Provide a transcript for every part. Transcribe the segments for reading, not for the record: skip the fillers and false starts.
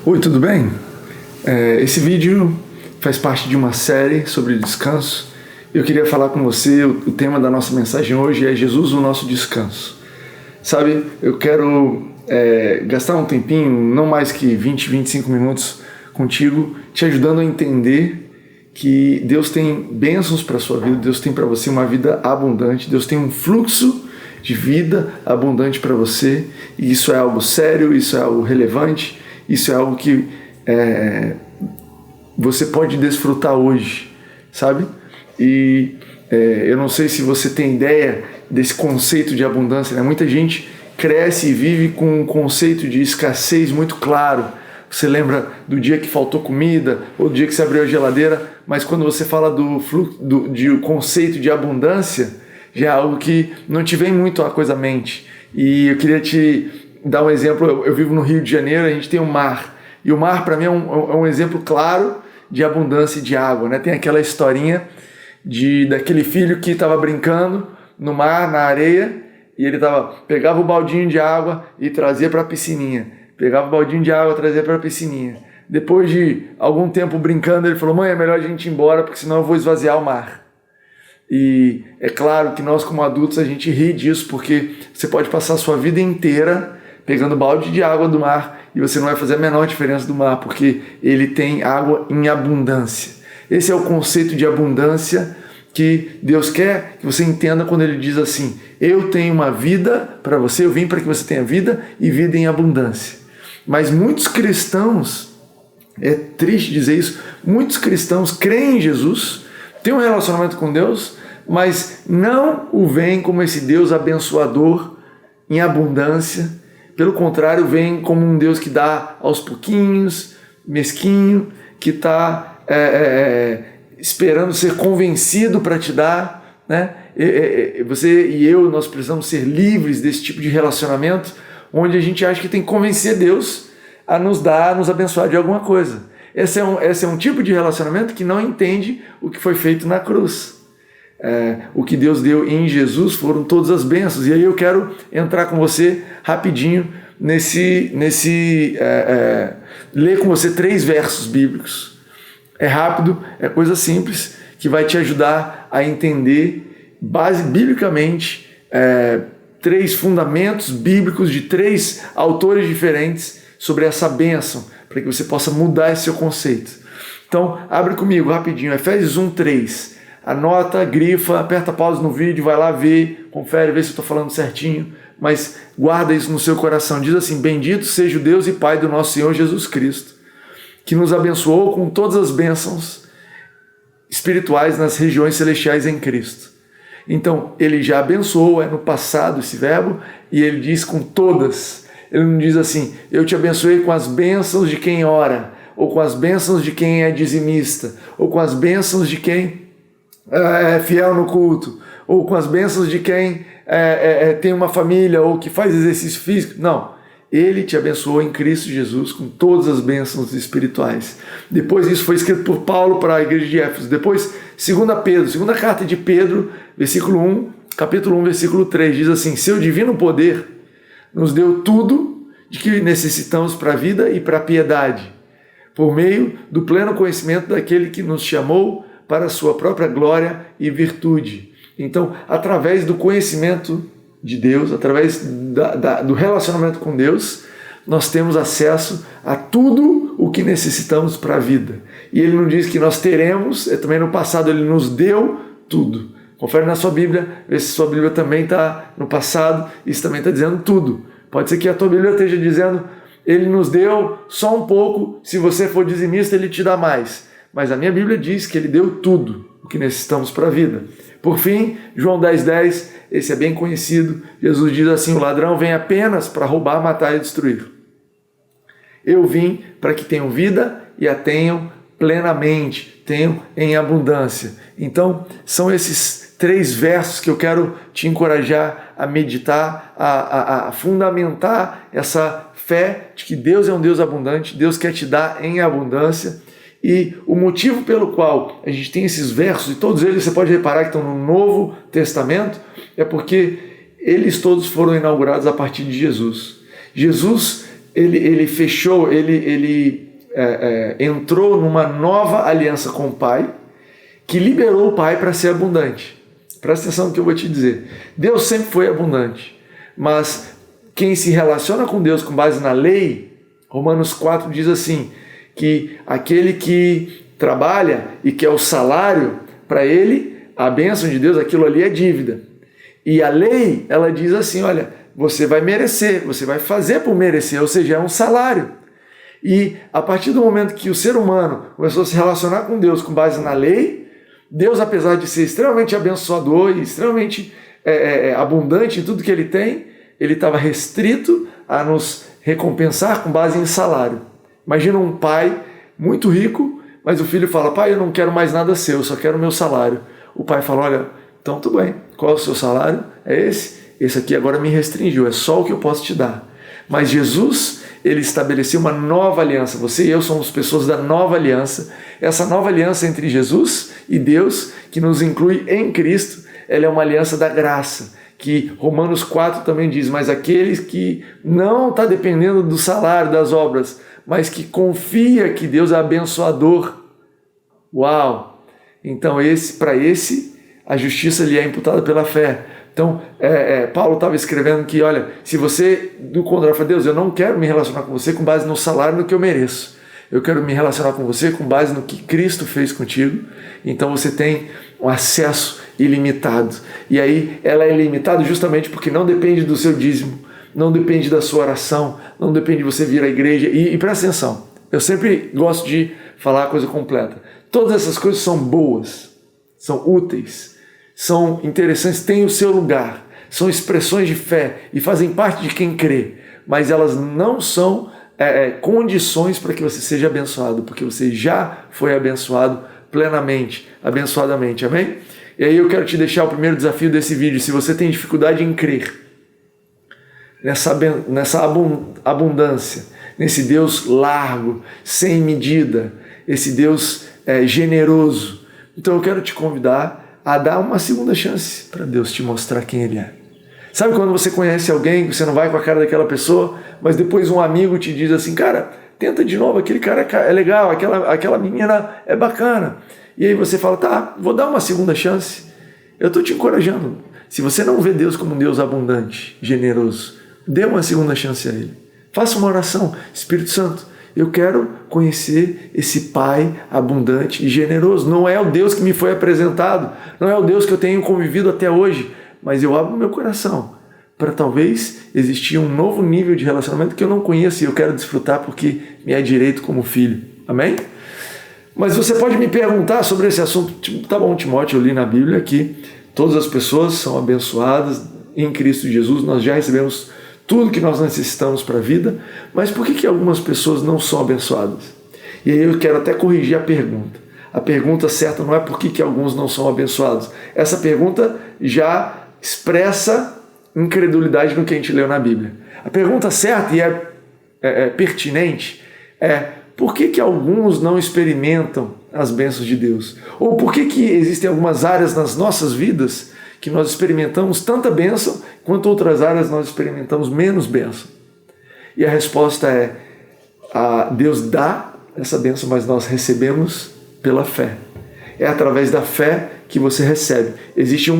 Oi, tudo bem? Esse vídeo faz parte de uma série sobre descanso. Eu queria falar com você, o tema da nossa mensagem hoje é Jesus, o nosso descanso. Sabe, eu quero gastar um tempinho, não mais que 20, 25 minutos contigo, te ajudando a entender que Deus tem bênçãos para a sua vida, Deus tem para você uma vida abundante, Deus tem um fluxo de vida abundante para você, e isso é algo sério, isso é algo relevante, isso é algo que você pode desfrutar hoje, sabe? E eu não sei se você tem ideia desse conceito de abundância, né? Muita gente cresce e vive com um conceito de escassez muito claro. Você lembra do dia que faltou comida, ou do dia que você abriu a geladeira, mas quando você fala do conceito de abundância, já é algo que não te vem muito a coisa à mente. E eu queria te dar um exemplo. Eu vivo no Rio de Janeiro, a gente tem o mar. E o mar, para mim, é um exemplo claro de abundância de água, né? Tem aquela historinha daquele filho que estava brincando no mar, na areia, e ele pegava o baldinho de água e trazia para a piscininha. Pegava o baldinho de água e trazia para a piscininha. Depois de algum tempo brincando, ele falou: mãe, é melhor a gente ir embora, porque senão eu vou esvaziar o mar. E é claro que nós, como adultos, a gente ri disso, porque você pode passar a sua vida inteira pegando balde de água do mar e você não vai fazer a menor diferença do mar, porque ele tem água em abundância. Esse é o conceito de abundância que Deus quer que você entenda quando Ele diz assim: eu tenho uma vida para você, eu vim para que você tenha vida e vida em abundância. Mas muitos cristãos, é triste dizer isso, muitos cristãos creem em Jesus, têm um relacionamento com Deus, mas não o veem como esse Deus abençoador em abundância. Pelo contrário, veem como um Deus que dá aos pouquinhos, mesquinho, que está esperando ser convencido para te dar, né? Você e eu, nós precisamos ser livres desse tipo de relacionamento, onde a gente acha que tem que convencer Deus a nos dar, a nos abençoar de alguma coisa. Esse é um tipo de relacionamento que não entende o que foi feito na cruz. O que Deus deu em Jesus foram todas as bênçãos. E aí eu quero entrar com você rapidinho ler com você 3 versos bíblicos. É rápido, é coisa simples, que vai te ajudar a entender biblicamente 3 fundamentos bíblicos de 3 autores diferentes sobre essa bênção, para que você possa mudar esse seu conceito. Então, abre comigo rapidinho, Efésios 1:3. Anota, grifa, aperta pausa no vídeo, vai lá ver, confere, vê se eu estou falando certinho, mas guarda isso no seu coração. Diz assim: bendito seja o Deus e Pai do nosso Senhor Jesus Cristo, que nos abençoou com todas as bênçãos espirituais nas regiões celestiais em Cristo. Então, Ele já abençoou, no passado esse verbo, e Ele diz com todas. Ele não diz assim: eu te abençoei com as bênçãos de quem ora, ou com as bênçãos de quem é dizimista, ou com as bênçãos de quem é fiel no culto, ou com as bênçãos de quem tem uma família, ou que faz exercício físico. Não, Ele te abençoou em Cristo Jesus com todas as bênçãos espirituais. Depois isso foi escrito por Paulo para a igreja de Éfeso. Depois, segunda carta de Pedro, capítulo 1, versículo 3, diz assim: seu divino poder nos deu tudo de que necessitamos para a vida e para a piedade, por meio do pleno conhecimento daquele que nos chamou para a sua própria glória e virtude. Então, através do conhecimento de Deus, através do relacionamento com Deus, nós temos acesso a tudo o que necessitamos para a vida. E Ele não diz que nós teremos, também no passado Ele nos deu tudo. Confere na sua Bíblia, vê se sua Bíblia também está no passado, isso também está dizendo tudo. Pode ser que a tua Bíblia esteja dizendo: Ele nos deu só um pouco, se você for dizimista Ele te dá mais. Mas a minha Bíblia diz que Ele deu tudo o que necessitamos para a vida. Por fim, João 10:10, esse é bem conhecido. Jesus diz assim: o ladrão vem apenas para roubar, matar e destruir. Eu vim para que tenham vida e a tenham plenamente, tenham em abundância. Então, são esses 3 versos que eu quero te encorajar a meditar, a fundamentar essa fé de que Deus é um Deus abundante, Deus quer te dar em abundância. E o motivo pelo qual a gente tem esses versos, e todos eles você pode reparar que estão no Novo Testamento, é porque eles todos foram inaugurados a partir de Jesus. Jesus ele fechou, ele entrou numa nova aliança com o Pai, que liberou o Pai para ser abundante. Presta atenção no que eu vou te dizer. Deus sempre foi abundante, mas quem se relaciona com Deus com base na lei, Romanos 4 diz assim, que aquele que trabalha e quer o salário, para ele, a bênção de Deus, aquilo ali é dívida. E a lei, ela diz assim, olha, você vai merecer, você vai fazer por merecer, ou seja, é um salário. E a partir do momento que o ser humano começou a se relacionar com Deus com base na lei, Deus, apesar de ser extremamente abençoador e extremamente abundante em tudo que ele tem, ele estava restrito a nos recompensar com base em salário. Imagina um pai muito rico, mas o filho fala, pai, eu não quero mais nada seu, eu só quero o meu salário. O pai fala, olha, então tudo bem, qual é o seu salário? É esse? Esse aqui agora me restringiu, é só o que eu posso te dar. Mas Jesus, ele estabeleceu uma nova aliança. Você e eu somos pessoas da nova aliança. Essa nova aliança entre Jesus e Deus, que nos inclui em Cristo, ela é uma aliança da graça, que Romanos 4 também diz, mas aqueles que não está dependendo do salário, das obras, mas que confia que Deus é abençoador. Uau! Então para esse, a justiça lhe é imputada pela fé. Então, Paulo estava escrevendo que, olha, se você, do contrário, fala, Deus, eu não quero me relacionar com você com base no salário no que eu mereço. Eu quero me relacionar com você com base no que Cristo fez contigo. Então você tem um acesso ilimitado. E aí ela é ilimitada justamente porque não depende do seu dízimo, não depende da sua oração, não depende de você vir à igreja. E presta atenção, eu sempre gosto de falar a coisa completa. Todas essas coisas são boas, são úteis, são interessantes, têm o seu lugar, são expressões de fé e fazem parte de quem crê, mas elas não são condições para que você seja abençoado, porque você já foi abençoado plenamente, abençoadamente, amém? E aí eu quero te deixar o primeiro desafio desse vídeo. Se você tem dificuldade em crer nessa abundância, nesse Deus largo, sem medida, esse Deus generoso, então eu quero te convidar a dar uma segunda chance para Deus te mostrar quem Ele é. Sabe quando você conhece alguém, você não vai com a cara daquela pessoa, mas depois um amigo te diz assim, cara, tenta de novo, aquele cara é legal, aquela menina é bacana. E aí você fala, tá, vou dar uma segunda chance. Eu estou te encorajando. Se você não vê Deus como um Deus abundante, generoso, dê uma segunda chance a Ele. Faça uma oração, Espírito Santo, eu quero conhecer esse Pai abundante e generoso. Não é o Deus que me foi apresentado, não é o Deus que eu tenho convivido até hoje, mas eu abro meu coração para talvez existir um novo nível de relacionamento que eu não conheço e eu quero desfrutar porque me é direito como filho. Amém? Mas você pode me perguntar sobre esse assunto. Tá bom, Timóteo, eu li na Bíblia que todas as pessoas são abençoadas em Cristo Jesus, nós já recebemos tudo que nós necessitamos para a vida, mas por que algumas pessoas não são abençoadas? E aí eu quero até corrigir a pergunta. A pergunta certa não é por que alguns não são abençoados. Essa pergunta já expressa incredulidade no que a gente leu na Bíblia. A pergunta certa e pertinente é por que alguns não experimentam as bênçãos de Deus? Ou por que existem algumas áreas nas nossas vidas que nós experimentamos tanta bênção, quanto outras áreas nós experimentamos menos bênção? E a resposta é, Deus dá essa bênção, mas nós recebemos pela fé. É através da fé que você recebe. Existe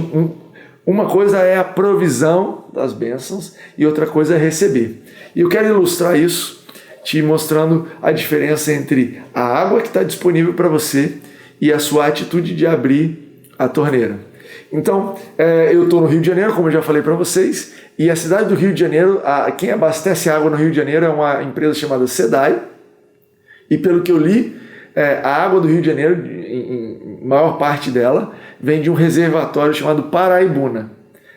uma coisa é a provisão das bênçãos e outra coisa é receber. E eu quero ilustrar isso te mostrando a diferença entre a água que está disponível para você e a sua atitude de abrir a torneira. Então, eu estou no Rio de Janeiro, como eu já falei para vocês, e a cidade do Rio de Janeiro, quem abastece água no Rio de Janeiro é uma empresa chamada SEDAI, e pelo que eu li, a água do Rio de Janeiro, em maior parte dela, vem de um reservatório chamado Paraibuna.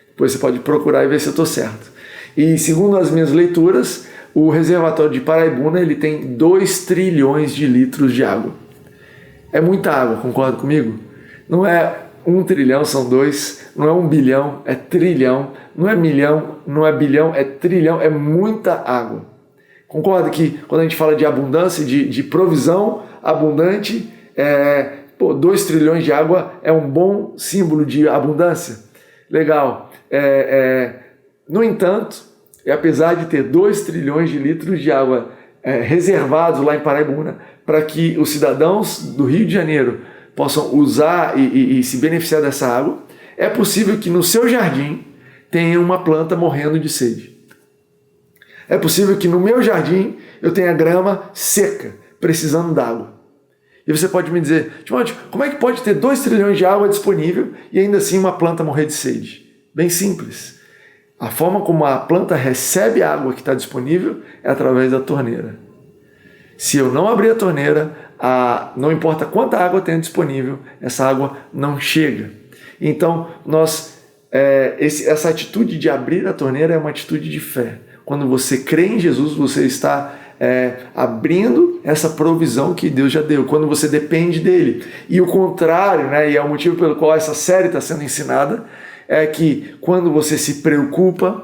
Depois você pode procurar e ver se eu estou certo. E segundo as minhas leituras, o reservatório de Paraibuna ele tem 2 trilhões de litros de água. É muita água, concorda comigo? Não é 1 trilhão, são 2, não é 1 bilhão, é trilhão, não é milhão, não é bilhão, é trilhão, é muita água. Concorda que quando a gente fala de abundância, de provisão abundante, 2 trilhões de água é um bom símbolo de abundância? Legal. No entanto, E apesar de ter 2 trilhões de litros de água reservados lá em Paraibuna, para que os cidadãos do Rio de Janeiro possam usar e se beneficiar dessa água, é possível que no seu jardim tenha uma planta morrendo de sede. É possível que no meu jardim eu tenha grama seca, precisando d'água. E você pode me dizer, Timóteo, como é que pode ter 2 trilhões de água disponível e ainda assim uma planta morrer de sede? Bem simples. A forma como a planta recebe a água que está disponível é através da torneira. Se eu não abrir a torneira, não importa quanta água tenha disponível, essa água não chega. Então, essa atitude de abrir a torneira é uma atitude de fé. Quando você crê em Jesus, você está abrindo essa provisão que Deus já deu, quando você depende dele. E o contrário, e é o motivo pelo qual essa série está sendo ensinada, é que quando você se preocupa,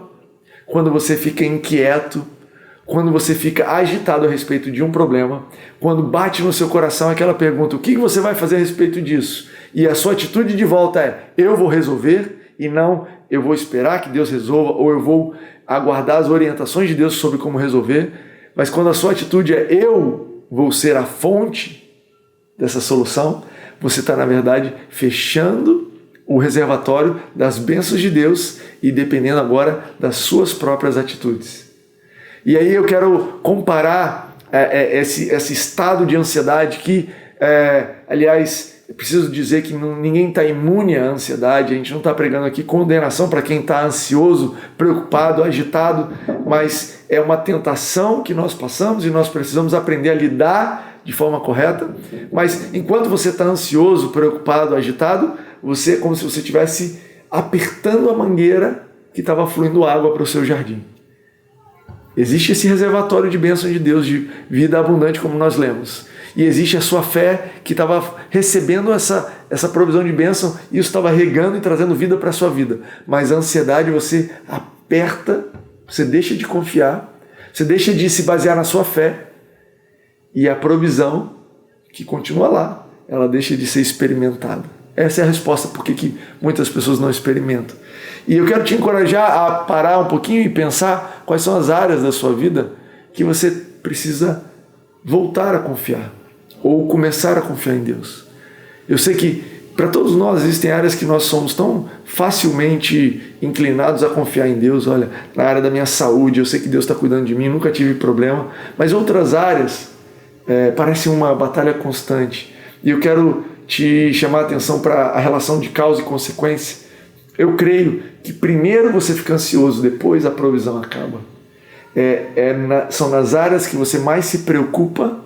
quando você fica inquieto, quando você fica agitado a respeito de um problema, quando bate no seu coração aquela pergunta, o que você vai fazer a respeito disso? E a sua atitude de volta é, eu vou resolver, e não eu vou esperar que Deus resolva, ou eu vou aguardar as orientações de Deus sobre como resolver. Mas quando a sua atitude é, eu vou ser a fonte dessa solução, você está, na verdade, fechando o reservatório das bênçãos de Deus e dependendo agora das suas próprias atitudes. E aí eu quero comparar esse estado de ansiedade que, aliás, eu preciso dizer que ninguém está imune à ansiedade, a gente não está pregando aqui condenação para quem está ansioso, preocupado, agitado, mas é uma tentação que nós passamos e nós precisamos aprender a lidar de forma correta. Mas enquanto você está ansioso, preocupado, agitado, você é como se você estivesse apertando a mangueira que estava fluindo água para o seu jardim. Existe esse reservatório de bênção de Deus, de vida abundante, como nós lemos. E existe a sua fé que estava recebendo essa provisão de bênção e isso estava regando e trazendo vida para a sua vida. Mas a ansiedade você aperta, você deixa de confiar, você deixa de se basear na sua fé e a provisão, que continua lá, ela deixa de ser experimentada. Essa é a resposta por que muitas pessoas não experimentam. E eu quero te encorajar a parar um pouquinho e pensar quais são as áreas da sua vida que você precisa voltar a confiar ou começar a confiar em Deus. Eu sei que para todos nós existem áreas que nós somos tão facilmente inclinados a confiar em Deus. Olha, na área da minha saúde, eu sei que Deus está cuidando de mim, nunca tive problema, mas outras áreas parecem uma batalha constante. E eu quero te chamar a atenção para a relação de causa e consequência. Eu creio que primeiro você fica ansioso, depois a provisão acaba. São nas áreas que você mais se preocupa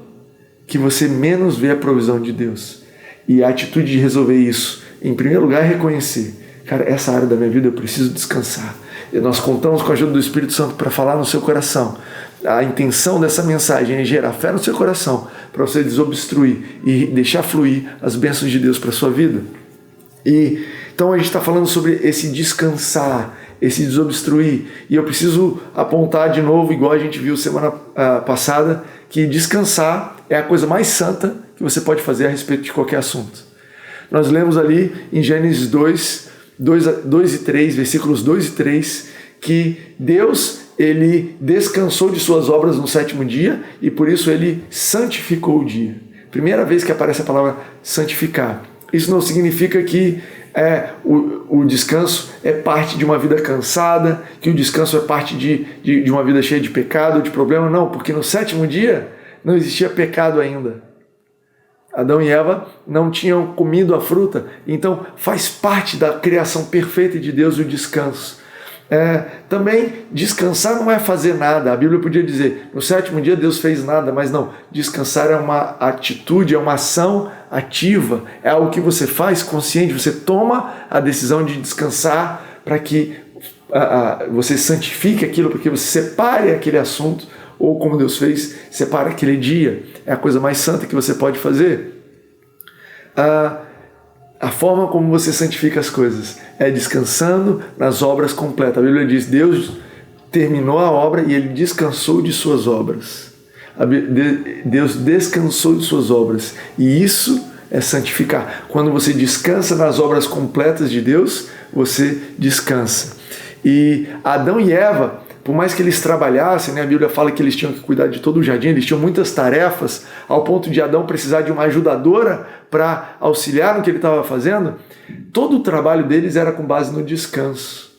que você menos vê a provisão de Deus. E a atitude de resolver isso, em primeiro lugar, é reconhecer. Cara, essa área da minha vida eu preciso descansar. E nós contamos com a ajuda do Espírito Santo para falar no seu coração. A intenção dessa mensagem é gerar fé no seu coração, para você desobstruir e deixar fluir as bênçãos de Deus para a sua vida. E então a gente está falando sobre esse descansar, esse desobstruir. E eu preciso apontar de novo, igual a gente viu semana passada, que descansar é a coisa mais santa que você pode fazer a respeito de qualquer assunto. Nós lemos ali em Gênesis 2 e 3, versículos 2 e 3, que Deus, ele descansou de suas obras no 7º dia e por isso ele santificou o dia. Primeira vez que aparece a palavra santificar. Isso não significa que o descanso é parte de uma vida cansada, que o descanso é parte de uma vida cheia de pecado, de problema. Não, porque no 7º dia não existia pecado ainda. Adão e Eva não tinham comido a fruta, então faz parte da criação perfeita de Deus o descanso. Também descansar não é fazer nada. A Bíblia podia dizer, no 7º dia Deus fez nada, mas não. Descansar é uma atitude, é uma ação ativa, é algo que você faz consciente, você toma a decisão de descansar para que você santifique aquilo, porque você separe aquele assunto, ou como Deus fez, separe aquele dia. É a coisa mais santa que você pode fazer. A forma como você santifica as coisas é descansando nas obras completas. A Bíblia diz, Deus terminou a obra e Ele descansou de suas obras. Deus descansou de suas obras. E isso é santificar. Quando você descansa nas obras completas de Deus, você descansa. E Adão e Eva por mais que eles trabalhassem, né, a Bíblia fala que eles tinham que cuidar de todo o jardim, eles tinham muitas tarefas, ao ponto de Adão precisar de uma ajudadora para auxiliar no que ele estava fazendo, todo o trabalho deles era com base no descanso.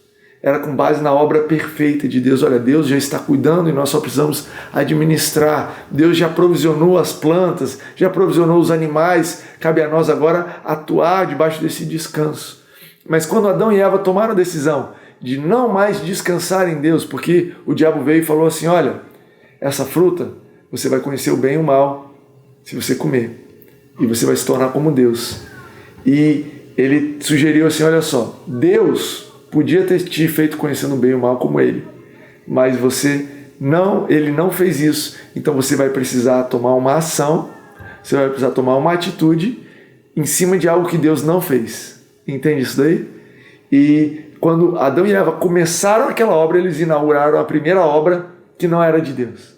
Era com base na obra perfeita de Deus. Olha, Deus já está cuidando e nós só precisamos administrar. Deus já provisionou as plantas, já provisionou os animais. Cabe a nós agora atuar debaixo desse descanso. Mas quando Adão e Eva tomaram a decisão de não mais descansar em Deus, porque o diabo veio e falou assim, olha, essa fruta você vai conhecer o bem e o mal se você comer. E você vai se tornar como Deus. E ele sugeriu assim, olha só, Deus podia ter te feito conhecendo o bem e o mal como ele, mas ele não fez isso, então você vai precisar tomar uma ação, você vai precisar tomar uma atitude em cima de algo que Deus não fez. Entende isso daí? E quando Adão e Eva começaram aquela obra, eles inauguraram a primeira obra que não era de Deus,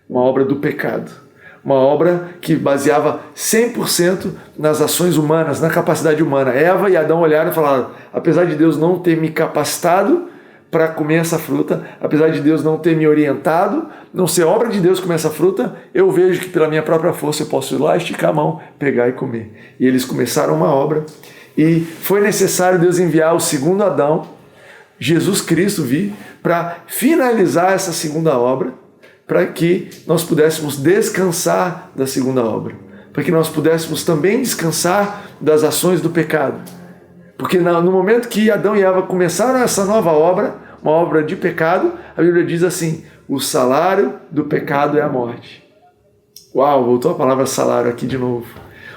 uma obra do pecado. Uma obra que baseava 100% nas ações humanas, na capacidade humana. Eva e Adão olharam e falaram, apesar de Deus não ter me capacitado para comer essa fruta, apesar de Deus não ter me orientado, não ser obra de Deus comer essa fruta, eu vejo que pela minha própria força eu posso ir lá, esticar a mão, pegar e comer. E eles começaram uma obra e foi necessário Deus enviar o segundo Adão, Jesus Cristo, vir para finalizar essa segunda obra, para que nós pudéssemos descansar da segunda obra, para que nós pudéssemos também descansar das ações do pecado. Porque no momento que Adão e Eva começaram essa nova obra, uma obra de pecado, a Bíblia diz assim, o salário do pecado é a morte. Uau, voltou a palavra salário aqui de novo.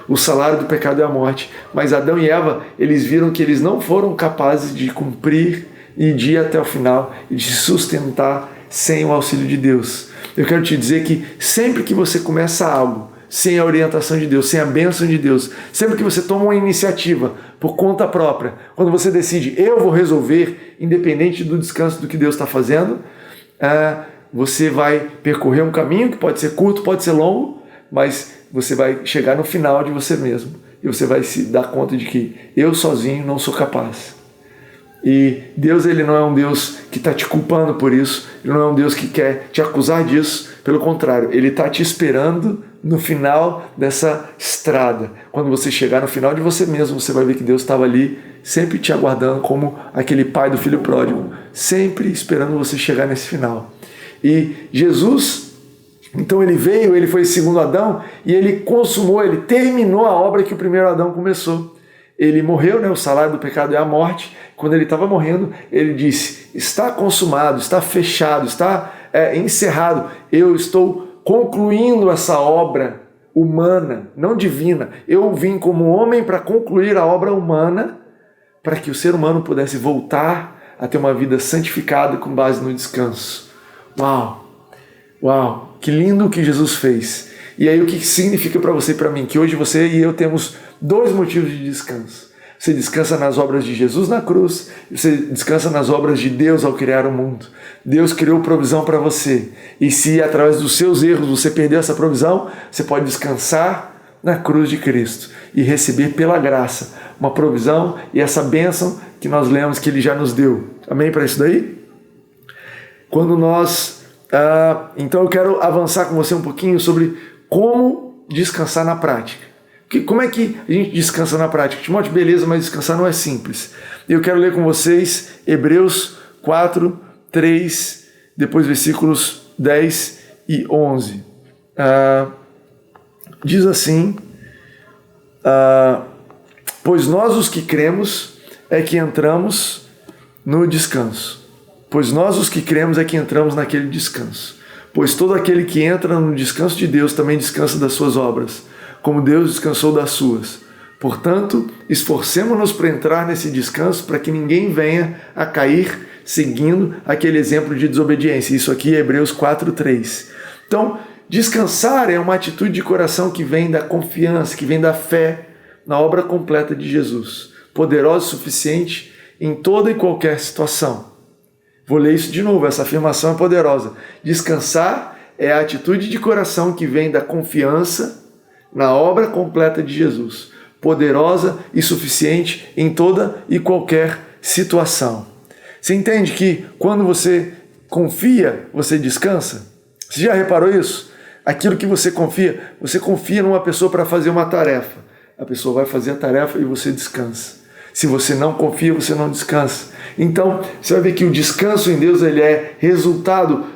O salário do pecado é a morte. Mas Adão e Eva, eles viram que eles não foram capazes de cumprir e de ir até o final e de se sustentar sem o auxílio de Deus. Eu quero te dizer que sempre que você começa algo sem a orientação de Deus, sem a bênção de Deus, sempre que você toma uma iniciativa por conta própria, quando você decide, eu vou resolver, independente do descanso do que Deus está fazendo, você vai percorrer um caminho que pode ser curto, pode ser longo, mas você vai chegar no final de você mesmo e você vai se dar conta de que eu sozinho não sou capaz. E Deus, ele não é um Deus que está te culpando por isso, ele não é um Deus que quer te acusar disso, pelo contrário, ele está te esperando no final dessa estrada. Quando você chegar no final de você mesmo, você vai ver que Deus estava ali, sempre te aguardando, como aquele pai do filho pródigo, sempre esperando você chegar nesse final. E Jesus, então ele veio, ele foi segundo Adão, e ele consumou, ele terminou a obra que o primeiro Adão começou. Ele morreu, né? O salário do pecado é a morte. Quando ele estava morrendo, ele disse, está consumado, está fechado, está encerrado. Eu estou concluindo essa obra humana, não divina. Eu vim como homem para concluir a obra humana, para que o ser humano pudesse voltar a ter uma vida santificada com base no descanso. Uau! Uau! Que lindo o que Jesus fez. E aí o que significa para você e para mim? Que hoje você e eu temos dois motivos de descanso. Você descansa nas obras de Jesus na cruz, você descansa nas obras de Deus ao criar o mundo. Deus criou provisão para você. E se através dos seus erros você perdeu essa provisão, você pode descansar na cruz de Cristo e receber pela graça uma provisão e essa bênção que nós lemos que Ele já nos deu. Amém para isso daí? Quando nós... então eu quero avançar com você um pouquinho sobre como descansar na prática. Como é que a gente descansa na prática? Timóteo, beleza, mas descansar não é simples. Eu quero ler com vocês Hebreus 4, 3, depois versículos 10 e 11. Diz assim, pois nós os que cremos é que entramos no descanso. Pois nós os que cremos é que entramos naquele descanso. Pois todo aquele que entra no descanso de Deus também descansa das suas obras, como Deus descansou das suas. Portanto, esforcemo-nos para entrar nesse descanso para que ninguém venha a cair seguindo aquele exemplo de desobediência. Isso aqui é Hebreus 4:3. Então, descansar é uma atitude de coração que vem da confiança, que vem da fé na obra completa de Jesus, poderosa o suficiente em toda e qualquer situação. Vou ler isso de novo, essa afirmação é poderosa. Descansar é a atitude de coração que vem da confiança na obra completa de Jesus, poderosa e suficiente em toda e qualquer situação. Você entende que quando você confia, você descansa? Você já reparou isso? Aquilo que você confia numa pessoa para fazer uma tarefa. A pessoa vai fazer a tarefa e você descansa. Se você não confia, você não descansa. Então, você vai ver que o descanso em Deus ele é resultado,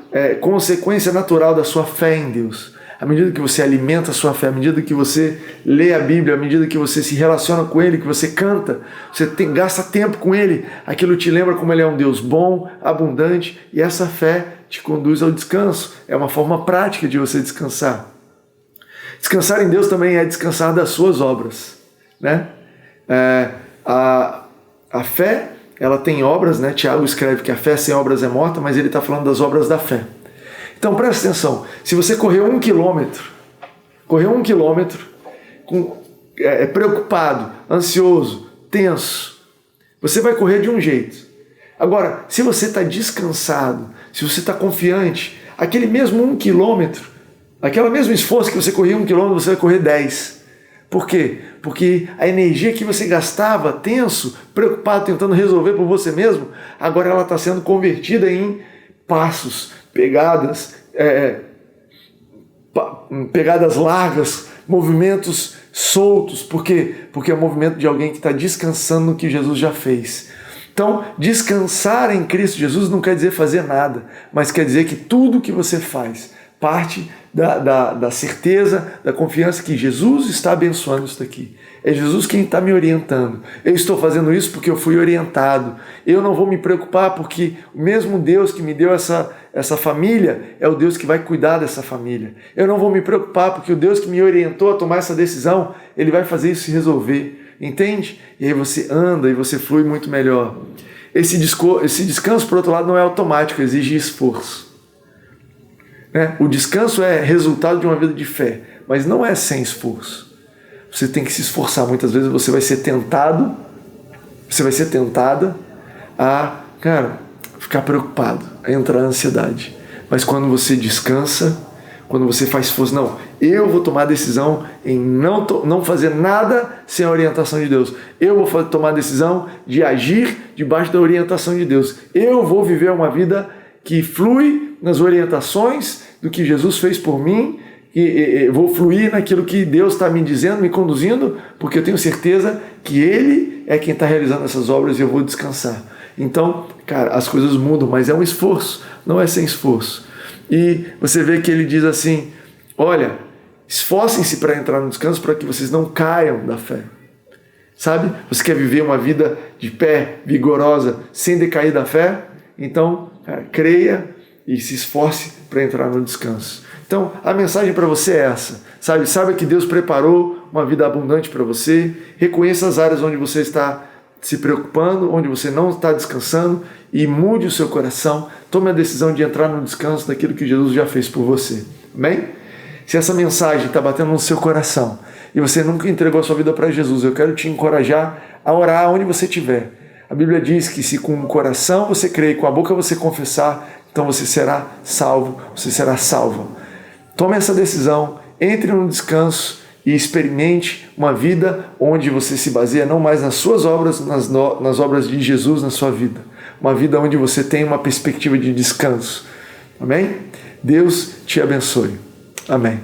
consequência natural da sua fé em Deus. À medida que você alimenta a sua fé, à medida que você lê a Bíblia, à medida que você se relaciona com Ele, que você canta, você gasta tempo com Ele, aquilo te lembra como Ele é um Deus bom, abundante, e essa fé te conduz ao descanso. É uma forma prática de você descansar. Descansar em Deus também é descansar das suas obras, né? A fé, ela tem obras, né? Tiago escreve que a fé sem obras é morta, mas ele está falando das obras da fé. Então presta atenção, se você correr 1 quilômetro, preocupado, ansioso, tenso, você vai correr de um jeito. Agora, se você está descansado, se você está confiante, aquele mesmo 1 quilômetro, aquele mesmo esforço que você corria 1 quilômetro, você vai correr 10. Por quê? Porque a energia que você gastava tenso, preocupado, tentando resolver por você mesmo, agora ela está sendo convertida em passos, pegadas largas, movimentos soltos. Por quê? Porque é o movimento de alguém que está descansando no que Jesus já fez. Então, descansar em Cristo Jesus não quer dizer fazer nada, mas quer dizer que tudo que você faz parte da certeza, da confiança que Jesus está abençoando isso daqui. É Jesus quem está me orientando. Eu estou fazendo isso porque eu fui orientado. Eu não vou me preocupar porque o mesmo Deus que me deu essa família é o Deus que vai cuidar dessa família. Eu não vou me preocupar porque o Deus que me orientou a tomar essa decisão, Ele vai fazer isso se resolver. Entende? E aí você anda e você flui muito melhor. Esse descanso, por outro lado, não é automático, exige esforço. O descanso é resultado de uma vida de fé, mas não é sem esforço. Você tem que se esforçar. Muitas vezes você vai ser tentada a, ficar preocupado, a entrar na ansiedade. Mas quando você descansa, quando você faz esforço, não, eu vou tomar a decisão em não fazer nada sem a orientação de Deus. Eu vou tomar a decisão de agir debaixo da orientação de Deus. Eu vou viver uma vida que flui nas orientações do que Jesus fez por mim, e vou fluir naquilo que Deus está me dizendo, me conduzindo, porque eu tenho certeza que Ele é quem está realizando essas obras e eu vou descansar. Então, as coisas mudam, mas é um esforço, não é sem esforço. E você vê que ele diz assim, olha, esforcem-se para entrar no descanso para que vocês não caiam da fé. Sabe? Você quer viver uma vida de pé, vigorosa, sem decair da fé? Então, creia e se esforce para entrar no descanso. Então, a mensagem para você é essa, sabe? Saiba que Deus preparou uma vida abundante para você, reconheça as áreas onde você está se preocupando, onde você não está descansando e mude o seu coração, tome a decisão de entrar no descanso daquilo que Jesus já fez por você. Amém? Se essa mensagem está batendo no seu coração e você nunca entregou a sua vida para Jesus, eu quero te encorajar a orar onde você estiver. A Bíblia diz que se com o coração você crer e com a boca você confessar, então você será salvo, você será salva. Tome essa decisão, entre no descanso e experimente uma vida onde você se baseia não mais nas suas obras, nas obras de Jesus na sua vida. Uma vida onde você tem uma perspectiva de descanso. Amém? Deus te abençoe. Amém.